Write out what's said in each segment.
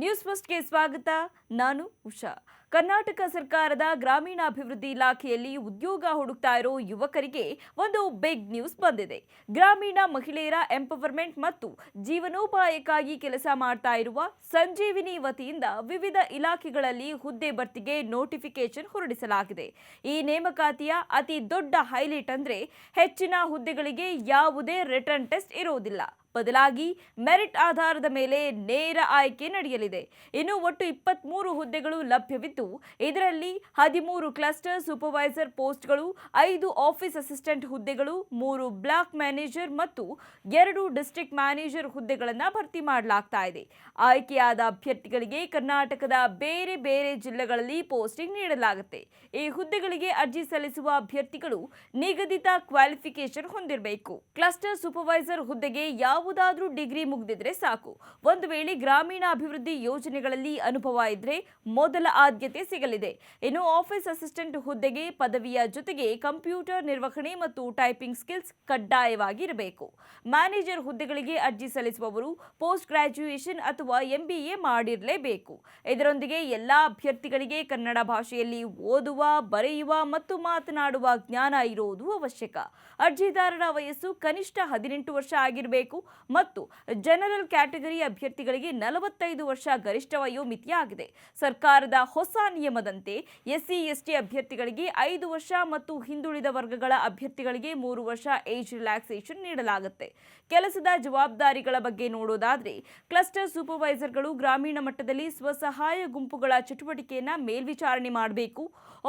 News ಫಸ್ಟ್ಗೆ ಸ್ವಾಗತ. ನಾನು ಉಷಾ. ಕರ್ನಾಟಕ ಸರ್ಕಾರದ ಗ್ರಾಮೀಣಾಭಿವೃದ್ಧಿ ಇಲಾಖೆಯಲ್ಲಿ ಉದ್ಯೋಗ ಹುಡುಕ್ತಾ ಇರೋ ಯುವಕರಿಗೆ ಒಂದು ಬಿಗ್ ನ್ಯೂಸ್ ಬಂದಿದೆ. ಗ್ರಾಮೀಣ ಮಹಿಳೆಯರ ಎಂಪವರ್ಮೆಂಟ್ ಮತ್ತು ಜೀವನೋಪಾಯಕ್ಕಾಗಿ ಕೆಲಸ ಮಾಡ್ತಾ ಇರುವ ಸಂಜೀವಿನಿ ವತಿಯಿಂದ ವಿವಿಧ ಇಲಾಖೆಗಳಲ್ಲಿ ಹುದ್ದೆ ಭರ್ತಿಗೆ ನೋಟಿಫಿಕೇಶನ್ ಹೊರಡಿಸಲಾಗಿದೆ. ಈ ನೇಮಕಾತಿಯ ಅತಿ ದೊಡ್ಡ ಹೈಲೈಟ್ ಅಂದ್ರೆ ಹೆಚ್ಚಿನ ಹುದ್ದೆಗಳಿಗೆ ಯಾವುದೇ ರಿಟರ್ನ್ ಟೆಸ್ಟ್ ಇರೋದಿಲ್ಲ. ಬದಲಾಗಿ ಮೆರಿಟ್ ಆಧಾರದ ಮೇಲೆ ನೇರ ಆಯ್ಕೆ ನಡೆಯಲಿದೆ. ಇನ್ನು ಒಟ್ಟು 23 ಹುದ್ದೆಗಳು ಲಭ್ಯವಿದ್ದು ಇದರಲ್ಲಿ 13 ಕ್ಲಸ್ಟರ್ ಸೂಪರ್ವೈಸರ್ ಪೋಸ್ಟ್ಗಳು, 5 ಆಫೀಸ್ ಅಸಿಸ್ಟೆಂಟ್ ಹುದ್ದೆಗಳು, 3 ಬ್ಲಾಕ್ ಮ್ಯಾನೇಜರ್ ಮತ್ತು 2 ಡಿಸ್ಟ್ರಿಕ್ಟ್ ಮ್ಯಾನೇಜರ್ ಹುದ್ದೆಗಳನ್ನು ಭರ್ತಿ ಮಾಡಲಾಗ್ತಾ ಇದೆ. ಆಯ್ಕೆಯಾದ ಅಭ್ಯರ್ಥಿಗಳಿಗೆ ಕರ್ನಾಟಕದ ಬೇರೆ ಬೇರೆ ಜಿಲ್ಲೆಗಳಲ್ಲಿ ಪೋಸ್ಟಿಂಗ್ ನೀಡಲಾಗುತ್ತೆ. ಈ ಹುದ್ದೆಗಳಿಗೆ ಅರ್ಜಿ ಸಲ್ಲಿಸುವ ಅಭ್ಯರ್ಥಿಗಳು ನಿಗದಿತ ಕ್ವಾಲಿಫಿಕೇಶನ್ ಹೊಂದಿರಬೇಕು. ಕ್ಲಸ್ಟರ್ ಸೂಪರ್ವೈಸರ್ ಹುದ್ದೆಗೆ ಯಾವುದಾದ್ರೂ ಡಿಗ್ರಿ ಮುಗಿದಿದ್ರೆ ಸಾಕು. ಒಂದು ವೇಳೆ ಗ್ರಾಮೀಣ ಅಭಿವೃದ್ಧಿ ಯೋಜನೆಗಳಲ್ಲಿ ಅನುಭವ ಇದ್ರೆ ಮೊದಲ ಆದ್ಯತೆ ಸಿಗಲಿದೆ. ಇನ್ನು ಆಫೀಸ್ ಅಸಿಸ್ಟೆಂಟ್ ಹುದ್ದೆಗೆ ಪದವಿಯ ಜೊತೆಗೆ ಕಂಪ್ಯೂಟರ್ ನಿರ್ವಹಣೆ ಮತ್ತು ಟೈಪಿಂಗ್ ಸ್ಕಿಲ್ಸ್ ಕಡ್ಡಾಯವಾಗಿ ಇರಬೇಕು. ಮ್ಯಾನೇಜರ್ ಹುದ್ದೆಗಳಿಗೆ ಅರ್ಜಿ ಸಲ್ಲಿಸುವವರು ಪೋಸ್ಟ್ ಗ್ರಾಜ್ಯುಯೇಷನ್ ಅಥವಾ MBA ಮಾಡಿರಲೇಬೇಕು. ಇದರೊಂದಿಗೆ ಎಲ್ಲಾ ಅಭ್ಯರ್ಥಿಗಳಿಗೆ ಕನ್ನಡ ಭಾಷೆಯಲ್ಲಿ ಓದುವ, ಬರೆಯುವ ಮತ್ತು ಮಾತನಾಡುವ ಜ್ಞಾನ ಇರುವುದು ಅವಶ್ಯಕ. ಅರ್ಜಿದಾರರ ವಯಸ್ಸು ಕನಿಷ್ಠ 18 ವರ್ಷ ಆಗಿರಬೇಕು ಮತ್ತು ಜನರಲ್ ಕ್ಯಾಟಗರಿ ಅಭ್ಯರ್ಥಿಗಳಿಗೆ 45 ವರ್ಷ ಗರಿಷ್ಠ ವಯೋಮಿತಿಯಾಗಿದೆ. ಸರ್ಕಾರದ ಹೊಸ ನಿಯಮದಂತೆ SC/ST ಅಭ್ಯರ್ಥಿಗಳಿಗೆ 5 ವರ್ಷ ಮತ್ತು ಹಿಂದುಳಿದ ವರ್ಗಗಳ ಅಭ್ಯರ್ಥಿಗಳಿಗೆ 3 ವರ್ಷ ಏಜ್ ರಿಲ್ಯಾಕ್ಸೇಷನ್ ನೀಡಲಾಗುತ್ತೆ. ಕೆಲಸದ ಜವಾಬ್ದಾರಿಗಳ ಬಗ್ಗೆ ನೋಡೋದಾದ್ರೆ ಕ್ಲಸ್ಟರ್ ಸೂಪರ್ವೈಸರ್ಗಳು ಗ್ರಾಮೀಣ ಮಟ್ಟದಲ್ಲಿ ಸ್ವಸಹಾಯ ಗುಂಪುಗಳ ಚಟುವಟಿಕೆಯನ್ನು ಮೇಲ್ವಿಚಾರಣೆ ಮಾಡಬೇಕು.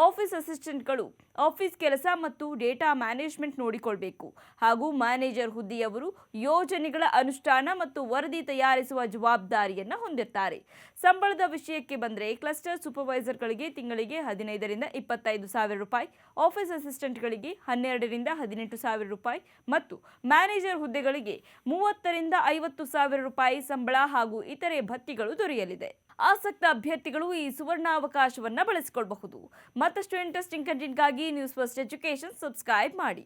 ಆಫೀಸ್ ಅಸಿಸ್ಟೆಂಟ್ಗಳು ಆಫೀಸ್ ಕೆಲಸ ಮತ್ತು ಡೇಟಾ ಮ್ಯಾನೇಜ್ಮೆಂಟ್ ನೋಡಿಕೊಳ್ಬೇಕು. ಹಾಗೂ ಮ್ಯಾನೇಜರ್ ಹುದ್ದೆಯವರು ಯೋಜನೆಗಳ ಅನುಷ್ಠಾನ ಮತ್ತು ವರದಿ ತಯಾರಿಸುವ ಜವಾಬ್ದಾರಿಯನ್ನು ಹೊಂದಿರ್ತಾರೆ. ಸಂಬಳದ ವಿಷಯಕ್ಕೆ ಬಂದರೆ ಕ್ಲಸ್ಟರ್ ಸೂಪರ್ವೈಸರ್ಗಳಿಗೆ ತಿಂಗಳಿಗೆ 15 ರಿಂದ 25 ಸಾವಿರ ರೂಪಾಯಿ, ಆಫೀಸ್ ಅಸಿಸ್ಟೆಂಟ್ಗಳಿಗೆ 12 ರಿಂದ 18 ಸಾವಿರ ರೂಪಾಯಿ ಮತ್ತು ಮ್ಯಾನೇಜರ್ ಹುದ್ದೆಗಳಿಗೆ 30 ರಿಂದ 50 ಸಾವಿರ ರೂಪಾಯಿ ಸಂಬಳ ಹಾಗೂ ಇತರೆ ಭತ್ಯೆಗಳು ದೊರೆಯಲಿದೆ. ಆಸಕ್ತ ಅಭ್ಯರ್ಥಿಗಳು ಈ ಸುವರ್ಣಾವಕಾಶವನ್ನು ಬಳಸಿಕೊಳ್ಳಬಹುದು. ಮತ್ತಷ್ಟು ಇಂಟ್ರೆಸ್ಟಿಂಗ್ ಕಂಟೆಂಟ್ಗಾಗಿ ನ್ಯೂಸ್ ಫಸ್ಟ್ ಎಜುಕೇಶನ್ ಸಬ್ಸ್ಕ್ರೈಬ್ ಮಾಡಿ.